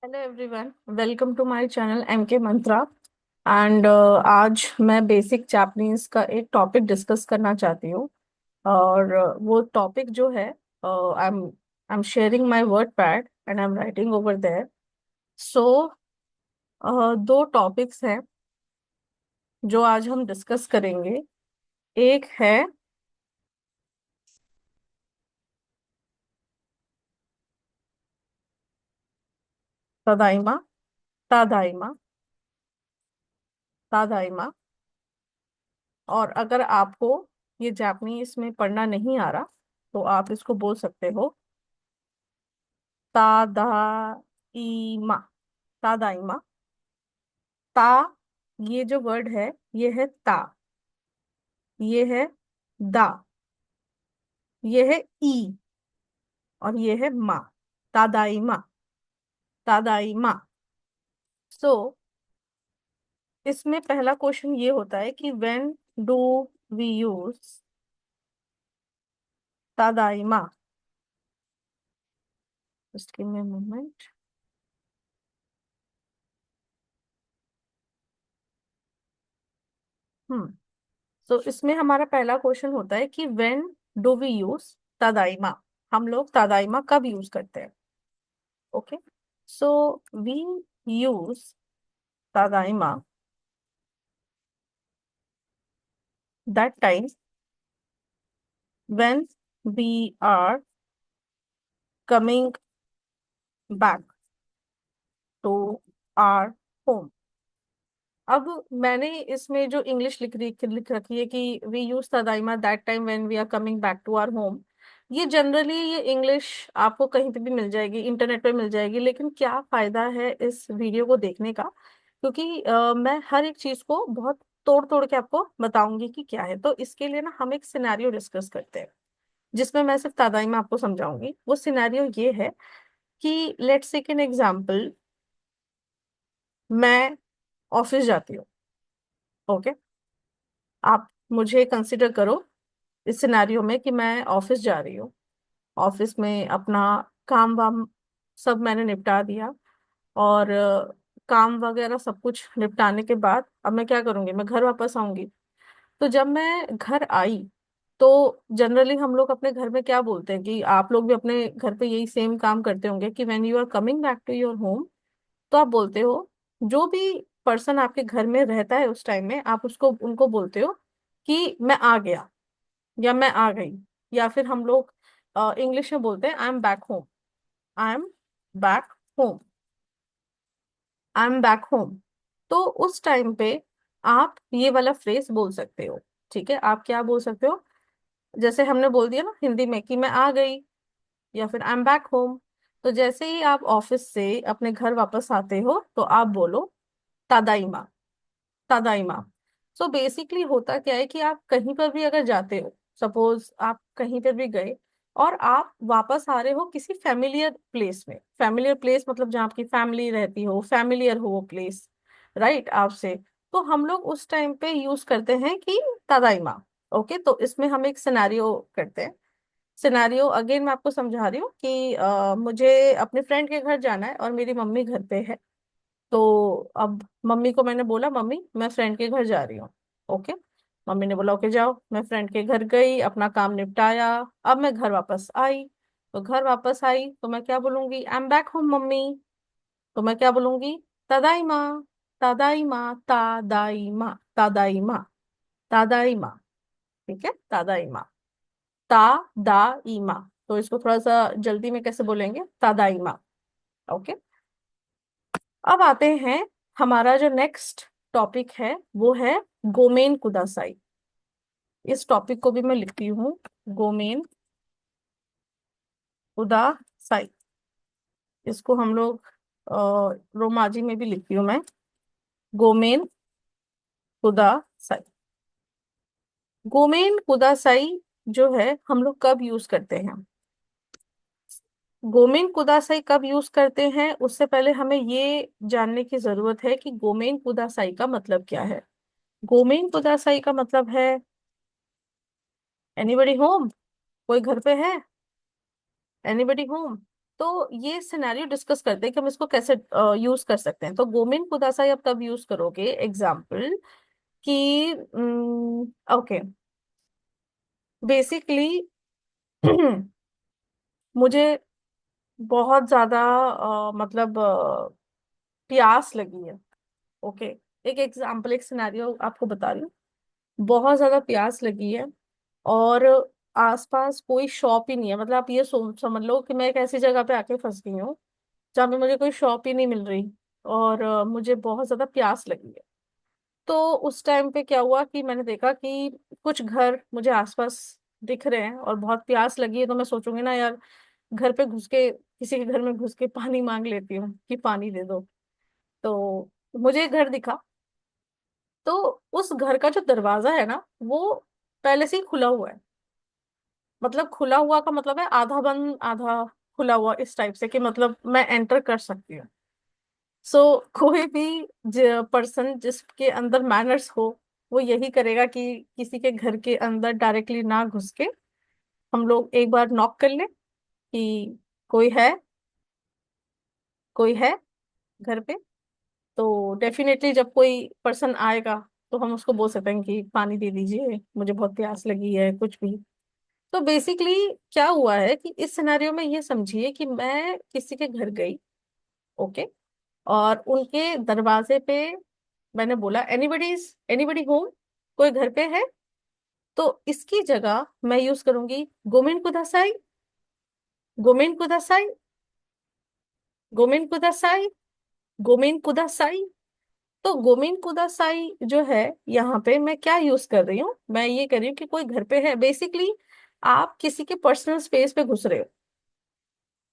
Hello everyone, welcome to my channel M K Mantra. And आज मैं basic Japanese का एक टॉपिक डिस्कस करना चाहती हूँ। और वो टॉपिक जो है, I am sharing my word pad and I am writing over there. So दो टॉपिक्स हैं जो आज हम डिस्कस करेंगे। एक है तदाइमा, तादाइमा, तादाइमा। और अगर आपको ये जापानीज में पढ़ना नहीं आ रहा तो आप इसको बोल सकते हो तादाइमा, तादाइमा। ता, ये जो वर्ड है ये है ता, ये है दा, ये है ई, और ये है मा। तादाइमा, तादाइमा। सो इसमें पहला क्वेश्चन ये होता है कि व्हेन डू वी यूज तादाइमा। Just give me a moment. Hmm so इसमें हमारा पहला क्वेश्चन होता है कि व्हेन डू वी यूज तादाइमा। हम लोग तादाइमा कब यूज करते हैं? Okay, so we use tadaima that time when we are coming back to our home। अब मैंने इसमें जो इंग्लिश लिख रखी है कि वी यूज तदाइमा that time when we are coming back to our home, ये जनरली ये इंग्लिश आपको कहीं पे भी मिल जाएगी, इंटरनेट पे मिल जाएगी। लेकिन क्या फायदा है इस वीडियो को देखने का, क्योंकि मैं हर एक चीज को बहुत तोड़ तोड़ के आपको बताऊंगी कि क्या है। तो इसके लिए ना हम एक सिनेरियो डिस्कस करते हैं जिसमें मैं सिर्फ तादाई में आपको समझाऊंगी। वो सिनेरियो ये है कि लेट्स टेक एन एग्जांपल, मैं ऑफिस जाती हूँ। ओके, आप मुझे कंसिडर करो इस सिनेरियो में कि मैं ऑफिस जा रही हूँ। ऑफिस में अपना काम वाम सब मैंने निपटा दिया, और काम वगैरह सब कुछ निपटाने के बाद अब मैं क्या करूंगी, मैं घर वापस आऊंगी। तो जब मैं घर आई तो जनरली हम लोग अपने घर में क्या बोलते हैं, कि आप लोग भी अपने घर पे यही सेम काम करते होंगे कि when you are coming back to your home, तो आप बोलते हो, जो भी पर्सन आपके घर में रहता है उस टाइम में आप उसको उनको बोलते हो कि मैं आ गया या मैं आ गई। या फिर हम लोग इंग्लिश में बोलते हैं I am back home, I am back home, I am back home. तो उस टाइम पे आप ये वाला फ्रेज बोल सकते हो। ठीक है, आप क्या बोल सकते हो, जैसे हमने बोल दिया ना हिंदी में कि मैं आ गई या फिर आई एम बैक होम। तो जैसे ही आप ऑफिस से अपने घर वापस आते हो तो आप बोलो तादाइमा, तादाइमा। सो बेसिकली होता क्या है कि आप कहीं पर भी अगर जाते हो, सपोज आप कहीं पर भी गए और आप वापस आ रहे हो किसी फैमिलियर प्लेस में, फैमिलियर प्लेस मतलब जहाँ आपकी फैमिली रहती हो, फैमिलियर हो वो प्लेस राइट आपसे, तो हम लोग उस टाइम पे यूज करते हैं कि तादाइमा। ओके, तो इसमें हम एक सिनेरियो करते हैं। सिनेरियो अगेन मैं आपको समझा रही हूँ कि मुझे अपने फ्रेंड के घर जाना है और मेरी मम्मी घर पे है। तो अब मम्मी को मैंने बोला मम्मी मैं फ्रेंड के घर जा रही हूँ। ओके, मम्मी ने बोला ओके जाओ। मैं फ्रेंड के घर गई, अपना काम निपटाया। अब मैं घर वापस आई, तो घर वापस आई तो मैं क्या बोलूंगी, I am back home mummy. तो मैं क्या बोलूंगी, तदाइमा, तदाइमा, तादाइमा, तादाइमा, तादाइमा। ठीक है, तादाइमा, ता दा इमा। तो इसको थोड़ा सा जल्दी में कैसे बोलेंगे, तादाइमा। ओके, अब आते हैं, हमारा जो नेक्स्ट टॉपिक है वो है गोमेन कुदासाई। इस टॉपिक को भी मैं लिखती हूँ, गोमेन कुदासाई। इसको हम लोग रोमाजी में भी लिखती हूँ मैं, गोमेन कुदासाई। गोमेन कुदासाई जो है हम लोग कब यूज करते हैं, गोमेन कुदासाई कब यूज करते हैं उससे पहले हमें ये जानने की जरूरत है कि गोमेन कुदासाई का मतलब क्या है। गोमेन कुदासाई का मतलब है, एनीबडी होम, कोई घर पे है, एनीबडी होम। तो ये सिनेरियो डिस्कस करते हैं कि हम इसको कैसे यूज कर सकते हैं। तो गोमेन कुदासाई आप तब यूज करोगे, एग्जाम्पल कि ओके, बेसिकली मुझे बहुत ज्यादा मतलब प्यास लगी है। ओके, एक एग्जाम्पल, एक सिनेरियो आपको बता रही हूँ। बहुत ज्यादा प्यास लगी है और आसपास कोई शॉप ही नहीं है। मतलब आप ये समझ लो कि मैं एक ऐसी जगह पे आके फंस गई हूँ जहाँ पे मुझे कोई शॉप ही नहीं मिल रही, और मुझे बहुत ज्यादा प्यास लगी है। तो उस टाइम पे क्या हुआ कि मैंने देखा कि कुछ घर मुझे आसपास दिख रहे हैं और बहुत प्यास लगी है, तो मैं सोचूंगी ना यार, घर पे घुस के, किसी के घर में घुस के पानी मांग लेती हूँ कि पानी दे दो। तो मुझे एक घर दिखा। तो उस घर का जो दरवाजा है ना, वो पहले से ही खुला हुआ है। मतलब खुला हुआ का मतलब है आधा बंद आधा खुला हुआ, इस टाइप से कि मतलब मैं एंटर कर सकती हूँ। सो कोई भी पर्सन जिसके अंदर मैनर्स हो, वो यही करेगा कि किसी के घर के अंदर डायरेक्टली ना घुस के हम लोग एक बार नॉक कर ले कि कोई है, कोई है घर पे। तो डेफिनेटली जब कोई पर्सन आएगा तो हम उसको बोल सकते हैं कि पानी दे दीजिए, मुझे बहुत प्यास लगी है, कुछ भी। तो बेसिकली क्या हुआ है कि इस सिनेरियो में ये समझिए कि मैं किसी के घर गई, ओके, और उनके दरवाजे पे मैंने बोला एनीबडी होम, कोई घर पे है। तो इसकी जगह मैं यूज करूंगी गोमेन कुदासाई, गोमेन कुदासाई, गोमेन कुदासाई, गोमेन कुदासाई। तो गोमेन कुदासाई जो है, यहाँ पे मैं क्या यूज कर रही हूँ, मैं ये कर रही हूँ कि कोई घर पे है। बेसिकली आप किसी के पर्सनल स्पेस पे घुस रहे हो।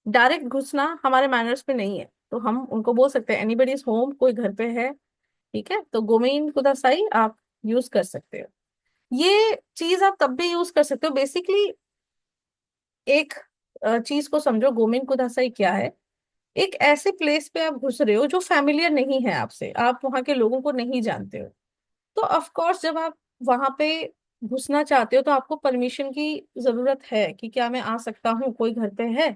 डायरेक्ट घुसना हमारे मैनर्स पे नहीं है, तो हम उनको बोल सकते हैं एनीबडी इज होम, कोई घर पे है। ठीक है, तो गोमेन कुदासाई आप यूज कर सकते हो। ये चीज आप तब भी यूज कर सकते हो। बेसिकली एक चीज को समझो, गोमेन कुदासाई क्या है। एक ऐसे प्लेस पे आप घुस रहे हो जो फैमिलियर नहीं है आपसे, आप वहां के लोगों को नहीं जानते हो। तो ऑफ कोर्स जब आप वहां पे घुसना चाहते हो तो आपको परमिशन की जरूरत है कि क्या मैं आ सकता हूँ, कोई घर पे है।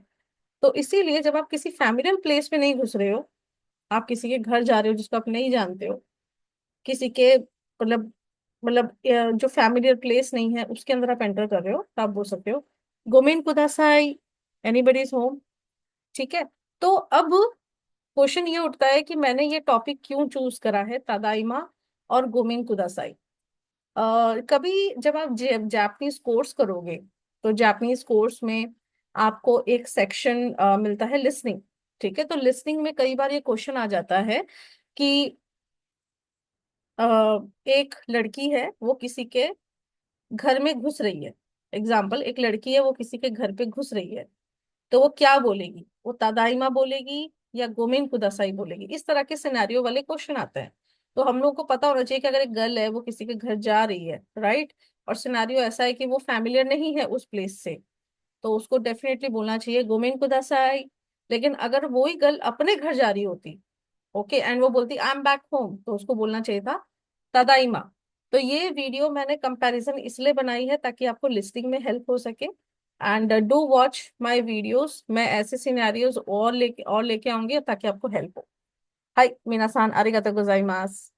तो इसीलिए जब आप किसी फैमिलियर प्लेस में नहीं घुस रहे हो, आप किसी के घर जा रहे हो जिसको आप नहीं जानते हो, किसी के मतलब जो फैमिलियर प्लेस नहीं है उसके अंदर आप एंटर कर रहे हो, तो आप बोल सकते हो गोमेन कुदासाई, एनीबडीज होम। ठीक है। तो अब क्वेश्चन ये उठता है कि मैंने ये टॉपिक क्यों चूज करा है, तादाइमा और गोमेन कुदासाई। कभी जब आप जापानीज कोर्स करोगे, तो जापानीज कोर्स में आपको एक सेक्शन मिलता है लिसनिंग। ठीक है, तो लिसनिंग में कई बार ये क्वेश्चन आ जाता है कि एक लड़की है, वो किसी के घर में घुस रही है। एग्जाम्पल, एक लड़की है, वो किसी के घर पे घुस रही है। तो वो क्या बोलेगी, वो तादाइमा बोलेगी या गोमेन कुदासाई बोलेगी? इस तरह के सिनेरियो वाले क्वेश्चन आते हैं। तो हम लोग को पता होना चाहिए कि अगर एक गर्ल है, वो किसी के घर जा रही है, राइट, और सिनेरियो ऐसा है कि वो फैमिलियर नहीं है उस प्लेस से, तो उसको डेफिनेटली बोलना चाहिए गोमेन कुदासाई। लेकिन अगर वो ही गर्ल अपने घर जा रही होती, ओके, एंड वो बोलती आई एम बैक होम, तो उसको बोलना चाहिए था तदाइमा। तो ये वीडियो मैंने कंपैरिजन इसलिए बनाई है ताकि आपको लिस्टिंग में हेल्प हो सके। And do watch my videos, मैं ऐसे सिनेरियोज और लेके आऊंगी ताकि आपको हेल्प हो। हाय मीना सान, आरिगातो गोजाइमास।